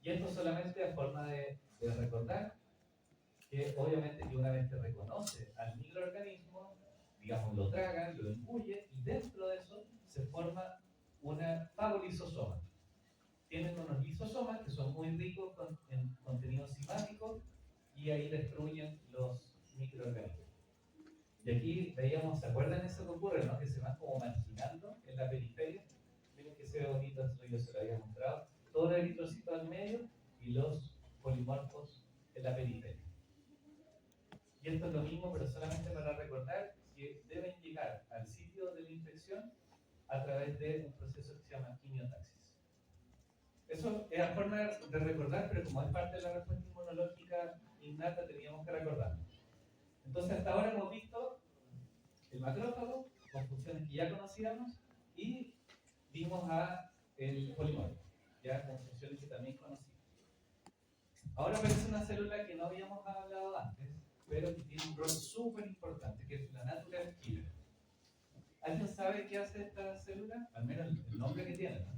Speaker 1: Y esto solamente a forma de recordar que obviamente que una vez que reconoce al microorganismo, digamos, lo traga, lo engulle, y dentro de eso se forma una fagolisosoma. Tienen unos lisosomas que son muy ricos en contenido enzimático y ahí destruyen los microorganismos. Y aquí veíamos, ¿se acuerdan eso que ocurre, no? Que se van como marginando en la periferia. Miren que se ve bonito, esto yo se lo había mostrado. Todo el eritrocito al medio y los polimorfos en la periferia. Y esto es lo mismo, pero solamente para recordar que deben llegar al sitio de la infección a través de un proceso que se llama quimiotaxis. Eso es la forma de recordar, pero como es parte de la respuesta inmunológica innata, teníamos que recordarlo. Entonces, hasta ahora hemos visto el macrófago con funciones que ya conocíamos y vimos a el polimorfo, ya con funciones que también conocíamos. Ahora aparece una célula que no habíamos hablado antes, pero que tiene un rol súper importante, que es la natural killer. ¿Alguien sabe qué hace esta célula? Al menos el nombre que tiene, ¿no?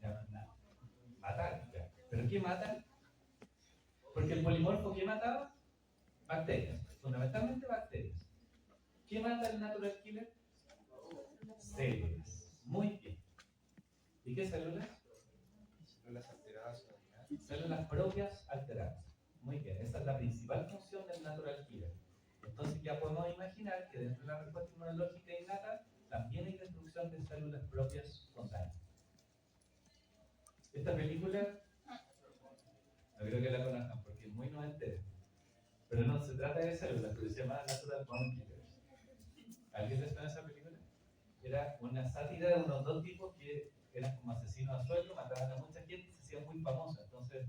Speaker 1: Nada. Matar, ya. ¿Pero qué mata? Porque el polimorfo, ¿qué mataba? Bacterias, fundamentalmente bacterias. ¿Qué mata el natural killer? Células. Muy bien. ¿Y qué células?
Speaker 2: Células alteradas o dañadas.
Speaker 1: Células propias alteradas. Muy bien, esa es la principal función del natural killer. Entonces ya podemos imaginar que dentro de la respuesta inmunológica innata también hay destrucción de células propias con daño. Esta película, no creo que la conozcan porque es muy noventera, pero no se trata de células, pero se llama Natural Born Killers. ¿Alguien les suena esa película? Era una sátira de unos dos tipos que eran como asesinos a sueldo, mataban a mucha gente y se hacían muy famosos. Entonces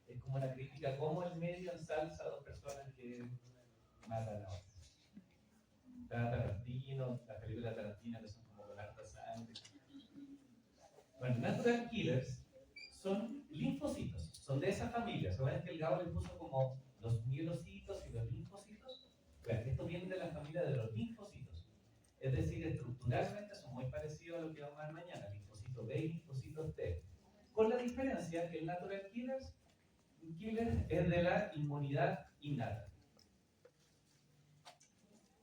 Speaker 1: es como una crítica a cómo el medio ensalza a dos personas que matan a otros. Está Tarantino, las películas de Tarantino que son como con harta sangre. Bueno, Natural Killers son linfocitos, son de esa familia. ¿Saben que el Gabo le puso como los mielocitos y los linfocitos? Bueno, esto viene de la familia de los linfocitos. Es decir, estructuralmente son muy parecidos a lo que vamos a ver mañana, linfocito B y linfocito T. Con la diferencia que el Natural Killer es de la inmunidad innata.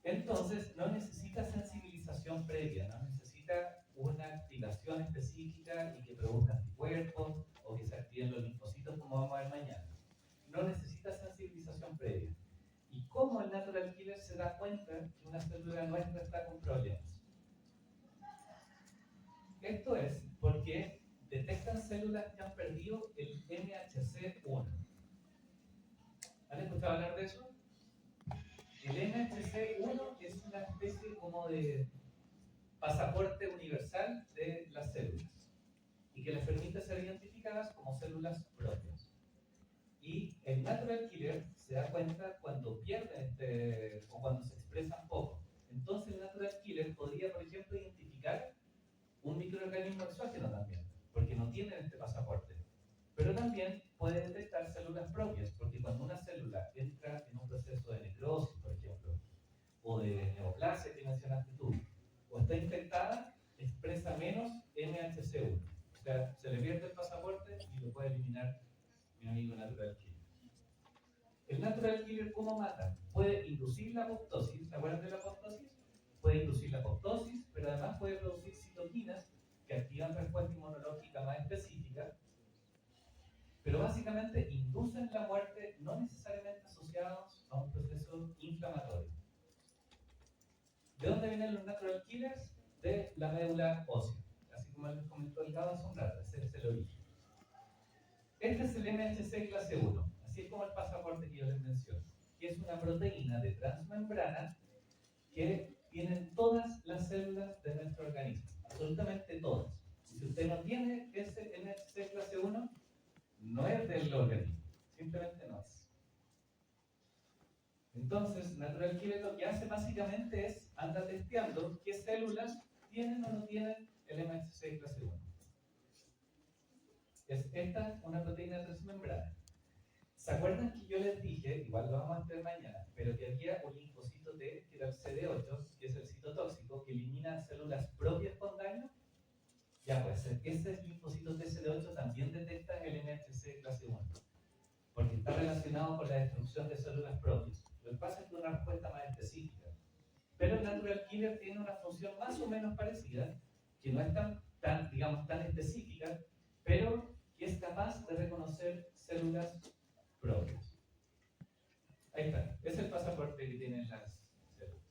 Speaker 1: Entonces, no necesita sensibilización previa, no necesita una activación específica y que produzca anticuerpos o o que se activen los linfocitos, como vamos a ver mañana. No necesita sensibilización previa. ¿Y cómo el natural killer se da cuenta que una célula nuestra está con problemas? Esto es porque detectan células que han perdido el MHC1. ¿Han escuchado hablar de eso? El MHC1 es una especie como de pasaporte universal de las células y que les permite ser identificadas como células propias. Y el natural killer se da cuenta cuando pierden o cuando se expresan poco. Entonces el natural killer podría, por ejemplo, identificar un microorganismo exógeno también, porque no tienen este pasaporte. Pero también puede detectar células propias, porque cuando una célula entra en un proceso de necrosis, por ejemplo, o de neoplasia que mencionaste tú, o está infectada, expresa menos MHC1. O sea, se le pierde el pasaporte y lo puede eliminar mi amigo natural killer. El natural killer, ¿cómo mata? Puede inducir la apoptosis, ¿se acuerdan de la apoptosis? Puede inducir la apoptosis, pero además puede producir citoquinas que activan respuesta inmunológica más específica, pero básicamente inducen la muerte no necesariamente asociados a un proceso inflamatorio. ¿De dónde vienen los natural killers? De la médula ósea, así como les comentó el Gabo hace un rato, ese es el origen. Este es el MHC clase 1, así es como el pasaporte que yo les menciono, que es una proteína de transmembrana que tienen todas las células de nuestro organismo, absolutamente todas. Y si usted no tiene ese MHC clase 1, no es del organismo, simplemente no es. Entonces, Natural Killer lo que hace básicamente es anda testeando qué células tienen o no tienen el MHC clase 1. Es esta una proteína transmembrana. ¿Se acuerdan que yo les dije, igual lo vamos a hacer mañana, pero que había un linfocito T, que era el CD8, que es el citotóxico, que elimina células propias con daño? Ya pues, ese linfocito T CD8 también detecta el MHC clase 1, porque está relacionado con la destrucción de células propias. Lo que pasa es que es una respuesta más específica. Pero el natural killer tiene una función más o menos parecida, que no es tan específica, pero que es capaz de reconocer células propias. Ahí está, es el pasaporte que tienen las células.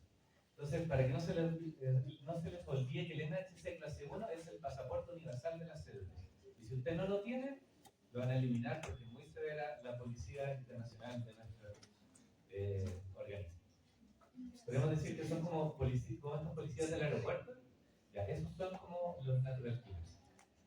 Speaker 1: Entonces, para que no se les olvide que el MHC clase 1 es el pasaporte universal de las células. Y si usted no lo tiene, lo van a eliminar porque es muy severa la policía internacional de nuestro organismo. Podemos decir que son como estos policías del aeropuerto. Ya, esos son como los natural killers.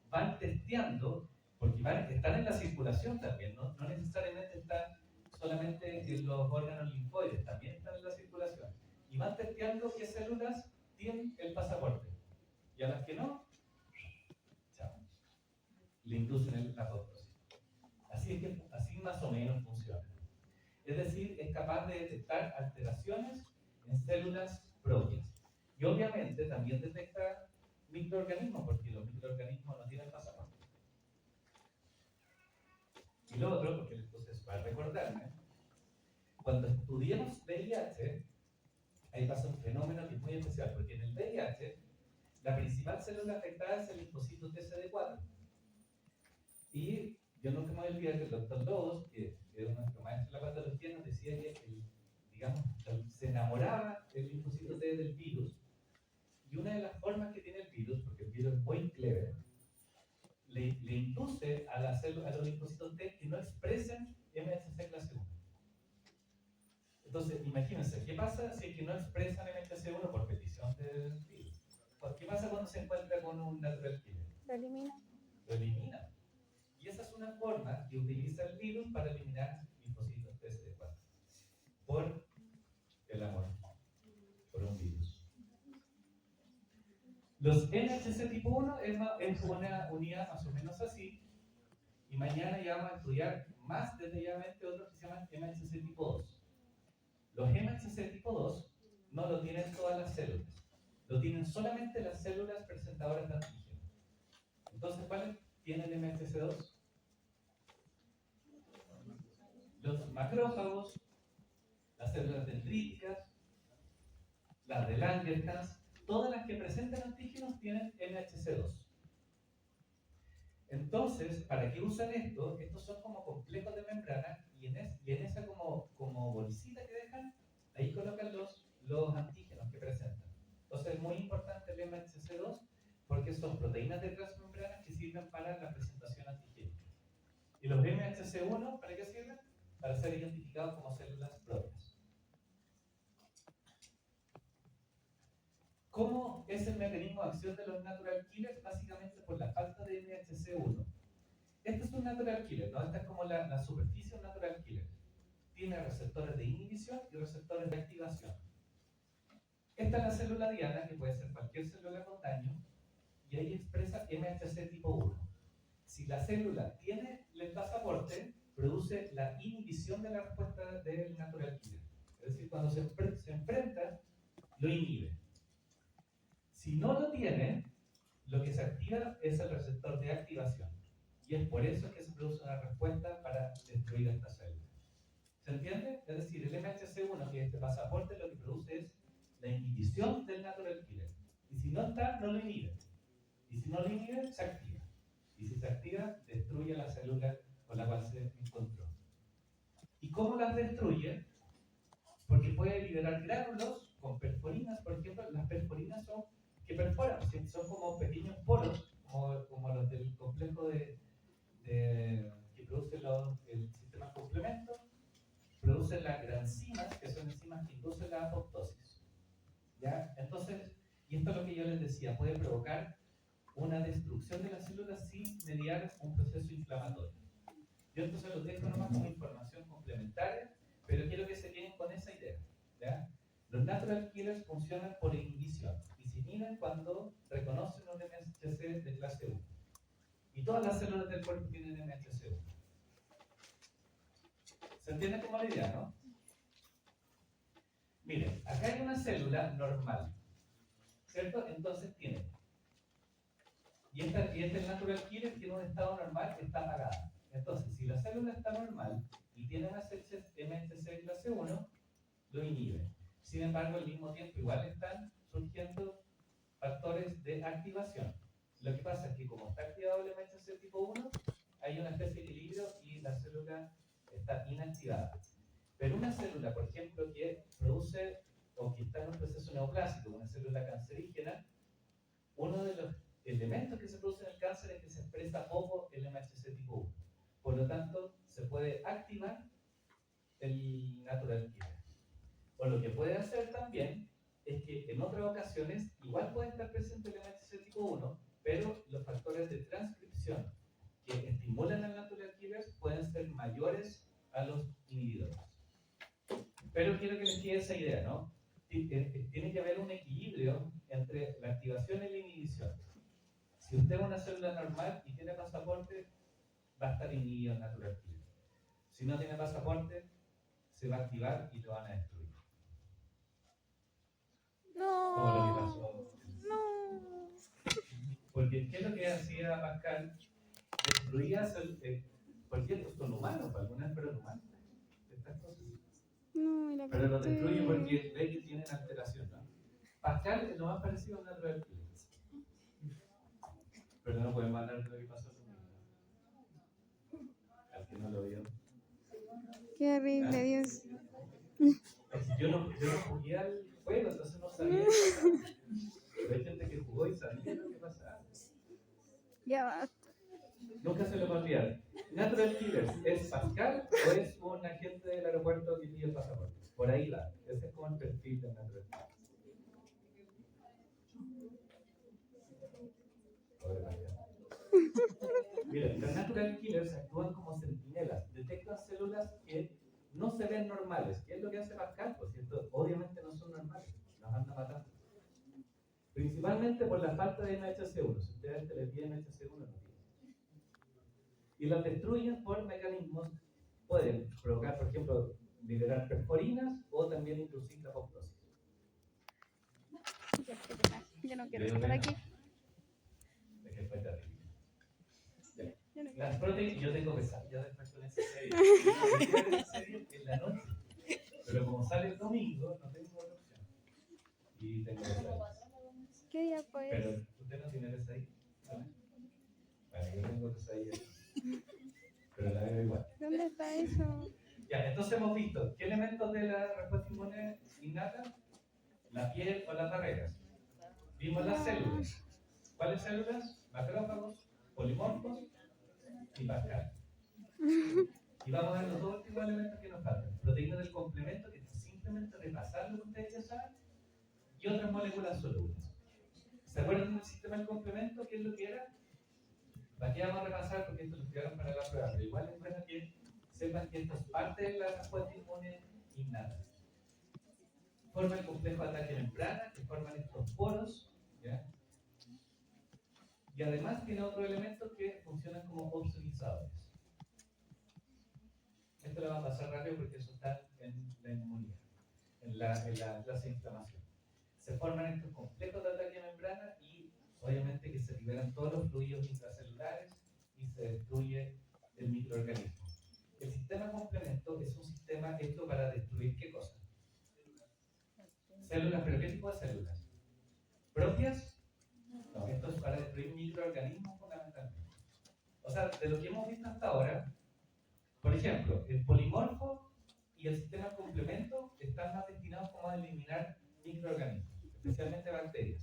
Speaker 1: Van testeando, porque están en la circulación también, no necesariamente están solamente en los órganos linfoides, también están en la circulación. Y van testeando qué células tienen el pasaporte. Y a las que no, chao. Le inducen la apoptosis. Así más o menos funciona. Es decir, es capaz de detectar alteraciones en células propias. Y obviamente también detecta microorganismos, porque los microorganismos no tienen pasaporte. Y lo otro, porque entonces, para recordarme, cuando estudiamos VIH, ahí pasa un fenómeno que es muy especial, porque en el VIH, la principal célula afectada es el linfocito TCD4. Y yo nunca me voy a olvidar que el doctor Lobos, que era nuestro maestro en la patología, nos decía que se enamoraba el linfocito T del virus. Y una de las formas que tiene el virus, porque el virus es muy clever, le induce a los linfocitos T que no expresen MHC clase 1. Entonces, imagínense, ¿qué pasa si es que no expresan MHC1 por petición del virus? ¿Qué pasa cuando se encuentra con un natural killer?
Speaker 3: Lo elimina.
Speaker 1: Lo elimina. Y esa es una forma que utiliza el virus para eliminar linfocitos TCD4 por el amor, por un virus. Los NHC tipo 1 es una unidad más o menos así, y mañana ya vamos a estudiar más detalladamente otros que se llaman MHC tipo 2. Los MHC tipo 2 no lo tienen todas las células, lo tienen solamente las células presentadoras de antígeno. Entonces, ¿cuáles tienen MHC2? Los macrófagos, las células dendríticas, las de Langerhans, todas las que presentan antígenos tienen MHC2. Entonces, ¿para qué usan esto? Estos son como complejos de membrana y en esa como bolsita que dejan, ahí colocan los antígenos que presentan. Entonces es muy importante el MHC2 porque son proteínas de transmembrana que sirven para la presentación antigénica. ¿Y los MHC1 para qué sirven? Para ser identificados como células propias. ¿Cómo es el mecanismo de acción de los natural killers? Básicamente por la falta de MHC1. Este es un natural killer, ¿no? Esta es como la superficie de un natural killer. Tiene receptores de inhibición y receptores de activación. Esta es la célula diana, que puede ser cualquier célula con daño, y ahí expresa MHC tipo 1. Si la célula tiene el pasaporte, produce la inhibición de la respuesta del natural killer. Es decir, cuando se enfrenta, lo inhibe. Si no lo tiene, lo que se activa es el receptor de activación. Y es por eso que se produce una respuesta para destruir esta célula. ¿Se entiende? Es decir, el MHC1, que es este pasaporte, lo que produce es la inhibición del natural killer. Y si no está, no lo inhibe. Y si no lo inhibe, se activa. Y si se activa, destruye la célula con la cual se encontró. ¿Y cómo las destruye? Porque puede liberar gránulos con perforinas. Por ejemplo, las perforinas son que perforan, son como pequeños poros, como los del complejo que produce el sistema complemento. Producen las granzimas, que son enzimas que inducen la apoptosis. ¿Ya? Entonces, y esto es lo que yo les decía, puede provocar una destrucción de las células sin mediar un proceso inflamatorio. Yo entonces los dejo nomás como información complementaria, pero quiero que se queden con esa idea. ¿Ya? Los natural killers funcionan por inhibición y se inhiben cuando reconocen un MHC de clase 1. Y todas las células del cuerpo tienen MHC1. ¿Se entiende como la idea, no? Miren, acá hay una célula normal, ¿cierto? Entonces tiene. Y este natural killer tiene un estado normal que está apagada. Entonces, si la célula está normal y tiene una MHC clase 1, lo inhibe. Sin embargo, al mismo tiempo, igual están surgiendo factores de activación. Lo que pasa es que como está activado el MHC tipo 1, hay una especie de equilibrio y la célula está inactivada. Pero una célula, por ejemplo, que produce o que está en un proceso neoplásico, una célula cancerígena, uno de los elementos que se produce en el cáncer es que se expresa poco el MHC tipo 1. Por lo tanto, se puede activar el natural killer. O lo que puede hacer también es que en otras ocasiones igual puede estar presente el MHC tipo 1, pero los factores de transcripción que estimulan al natural killer pueden ser mayores a los inhibidores. Pero quiero que les quede esa idea, ¿no? Tiene que haber un equilibrio entre la activación y la inhibición. Si usted es una célula normal y tiene pasaporte, va a estar inhibido el natural killer. Si no tiene pasaporte, se va a activar y lo van a destruir.
Speaker 3: No.
Speaker 1: Como lo que pasó.
Speaker 3: No.
Speaker 1: Porque, ¿qué es lo que hacía Pascal? Destruía cualquier son humanos, algunas fueron humanos. Estas cosas.
Speaker 3: No, y la
Speaker 1: Pero lo destruye
Speaker 3: corté.
Speaker 1: porque ve que tienen alteración, ¿no? Pascal es lo más parecido a un natural killer. Pero no podemos hablar de lo que pasó conmigo. Al que no lo vio.
Speaker 3: Qué horrible, Dios.
Speaker 1: Es que yo no jugué al juego, entonces no sabía. Pero hay gente que jugó y sabía lo que pasaba.
Speaker 3: Ya basta.
Speaker 1: Nunca se lo va a olvidar. Natural Killers, ¿es Pascal o es un agente del aeropuerto que pide el pasaporte? Por ahí va. Ese es como el perfil del Natural Killers. Miren, los Natural Killers actúan como centinelas. Detectan células que no se ven normales. ¿Qué es lo que hace Pascal? Por cierto, obviamente no son normales. Las anda matando. Principalmente por la falta de MHC1. Si ustedes le piden MHC1, no tienen. Y las destruyen por mecanismos, pueden provocar, por ejemplo, liberar perforinas o también inducir la apoptosis.
Speaker 3: Yo no quiero estar aquí.
Speaker 1: Es que fue terrible.
Speaker 3: Yo no quiero.
Speaker 1: Las proteínas, yo tengo pesadillas después con esa serie. Esa serie en la noche. Pero como sale el domingo, no tengo otra opción. Y tengo pesadillas.
Speaker 3: ¿Qué día pues?
Speaker 1: Pero usted no tiene pesadillas, ¿vale? Bueno, yo tengo que saber, pero la veo igual.
Speaker 3: ¿Dónde está eso?
Speaker 1: Ya, entonces hemos visto qué elementos de la respuesta inmune innata, la piel o las barreras. Vimos las células. ¿Cuáles células? Macrófagos, polimorfos y Pascal. Y vamos a ver los dos últimos elementos que nos faltan. Proteínas del complemento, que es simplemente repasar lo que ustedes ya saben, y otras moléculas solubles. ¿Se acuerdan del sistema del complemento? ¿Qué es lo que era? ¿Para qué vamos a repasar? Porque esto lo estudiaron para la prueba, pero igual es bueno que sepan que esto es parte de la respuesta inmune innata. Forma el complejo de ataque membrana, que forman estos poros, ¿ya? Y además tiene otros elementos que funcionan como ozonizadores. Esto lo vamos a pasar rápido porque eso está en la inmunidad, en la clase de inflamación. Se forman estos complejos de ataque a membrana y obviamente que se liberan todos los fluidos intracelulares y se destruye el microorganismo. El sistema complemento es un sistema hecho para destruir ¿qué cosa? Células, pero ¿qué tipo de células? ¿Propias? No, esto es para destruir microorganismos fundamentalmente. O sea, de lo que hemos visto hasta ahora, por ejemplo, el polimorfo y el sistema complemento están más destinados como a eliminar microorganismos, especialmente bacterias.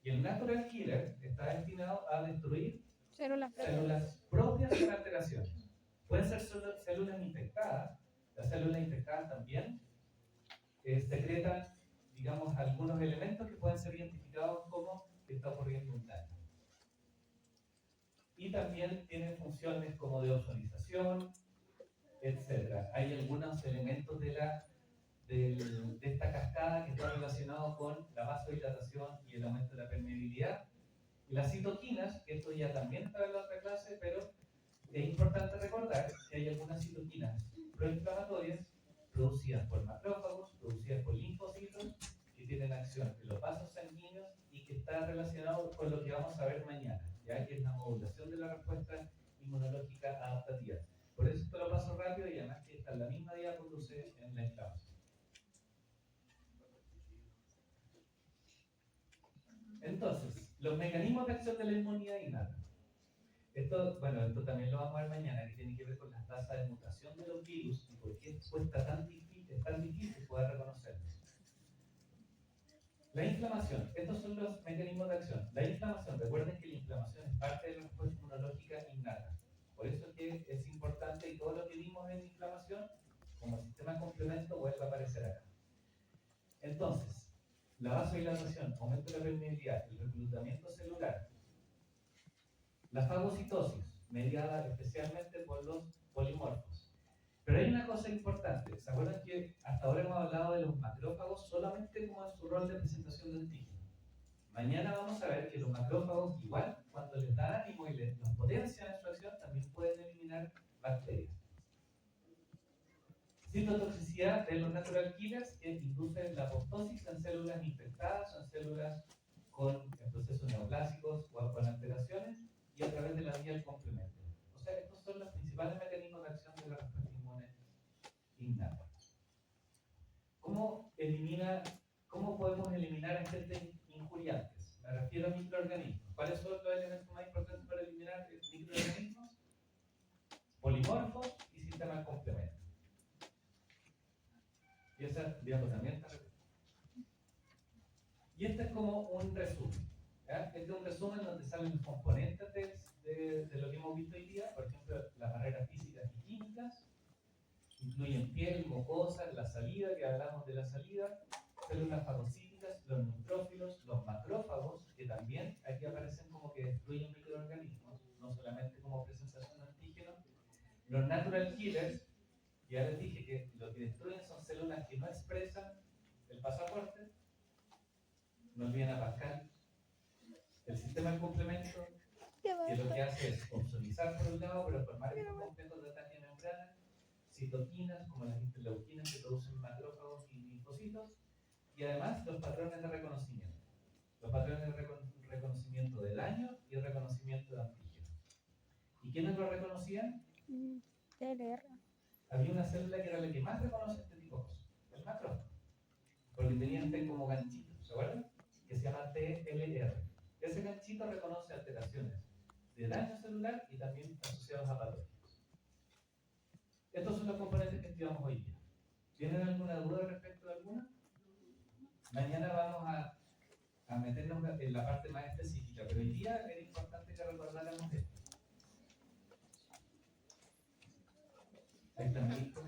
Speaker 1: Y el natural killer está destinado a destruir
Speaker 3: Células propias.
Speaker 1: células propias con alteraciones. Pueden ser células infectadas. Las células infectadas también secretan, digamos, algunos elementos que pueden ser identificados como que está ocurriendo un daño. Y también tienen funciones como de ozonización, etc. Hay algunos elementos de esta cascada que están relacionados con la vasodilatación y el aumento de la permeabilidad. Y las citoquinas, que esto ya también está en la otra clase, pero es importante recordar que hay algunas citoquinas proinflamatorias producidas por macrófagos, producidas por linfocitos, que tienen acción en los vasos sanguíneos y que está relacionado con lo que vamos a ver mañana, ya que es la modulación de la respuesta inmunológica adaptativa. Por eso esto lo paso rápido y además que está en la misma día produce en la inflamación. Entonces, los mecanismos de acción de la inmunidad innata. Esto también lo vamos a ver mañana, que tiene que ver con las tasas de mutación de los virus y por qué es tan difícil poder reconocerlos. La inflamación, estos son los mecanismos de acción. La inflamación, recuerden que la inflamación es parte de la respuesta inmunológica innata. Por eso es que es importante y todo lo que vimos en inflamación, como sistema complemento, vuelve a aparecer acá. Entonces, la vasodilatación, aumento de la permeabilidad, el reclutamiento celular, la fagocitosis, mediada especialmente por los polimorfos. Pero hay una cosa importante, ¿se acuerdan que hasta ahora hemos hablado de los macrófagos solamente como en su rol de presentación de antígeno? Mañana vamos a ver que los macrófagos, igual, cuando les dan ánimo y los potencian en su acción, también pueden eliminar bacterias. Citotoxicidad de los natural killers que inducen la apoptosis en células infectadas o en células con procesos neoplásicos o con alteraciones y a través de la vía del complemento. O sea, estos son los principales mecanismos de acción de la respuesta inmune innata. ¿Cómo podemos eliminar agentes injuriantes? Me refiero a microorganismos. ¿Cuáles son los elementos más importantes para eliminar microorganismos? Polimorfos y sistema de complemento. Y esa también está. Y este es como un resumen. ¿Ya? Este es un resumen donde salen los componentes de lo que hemos visto hoy día. Por ejemplo, las barreras físicas y químicas. Incluyen piel, mucosas, la salida, que hablamos de la salida, células fagocíticas, los neutrófilos, los macrófagos, que también aquí aparecen como que destruyen microorganismos, no solamente como presentación de antígenos. Los natural killers, ya les dije que lo que destruyen son células que no expresan el pasaporte. No olviden a Pascal. El sistema de complemento, que lo que hace es ozonizar por un lado, pero formar estos complejos de ataque de membrana, citoquinas, como las interleuquinas que producen macrófagos y linfocitos, y además los patrones de reconocimiento. Los patrones de reconocimiento de daño y el reconocimiento de antígeno. ¿Y quiénes lo reconocían?
Speaker 3: TLR.
Speaker 1: Había una célula que era la que más reconoce este tipo de cosas, el macrófago, porque tenían como ganchito, ¿se acuerdan? Que se llama TLR. Ese ganchito reconoce alteraciones de daño celular y también asociados a patógenos. Estos son los componentes que estudiamos hoy día. ¿Tienen alguna duda respecto de alguna? Mañana vamos a meternos en la parte más específica, pero hoy día era importante que recordáramos esto. Ahí está mi hijo.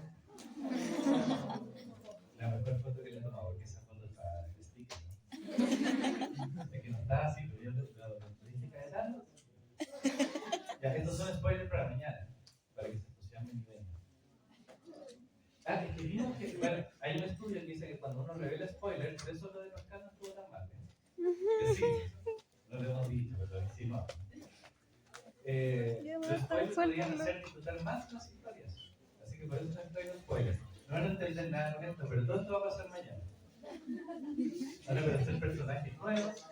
Speaker 1: La mejor foto que le he tomado, porque esa foto está de sticker, ¿no? Es que no está así, pero yo le dije caetano. Ya, estos son spoilers para mañana, para que se entusiasmen y vengan. Ah, es que vimos que, bueno, hay un estudio que dice que cuando uno revela spoilers, por eso lo de Pascal no estuvo tan mal, ¿eh? Sí, no lo hemos dicho, pero lo hicimos. Los spoilers podrían hacer disfrutar más las historias. Así que por eso les traigo spoilers. No van a entender nada con esto, pero todo esto va a pasar mañana. Van a conocer personajes nuevos,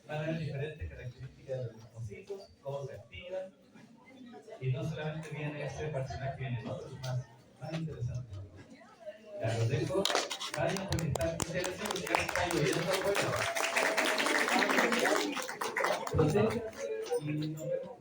Speaker 1: van a ver diferentes características de los linfocitos, cómo se activan. Y no solamente viene ese personaje, vienen otros más interesantes. Ya los dejo, vayan porque está interesante, porque ya está lloviendo afuera. Protéjanse y nos vemos.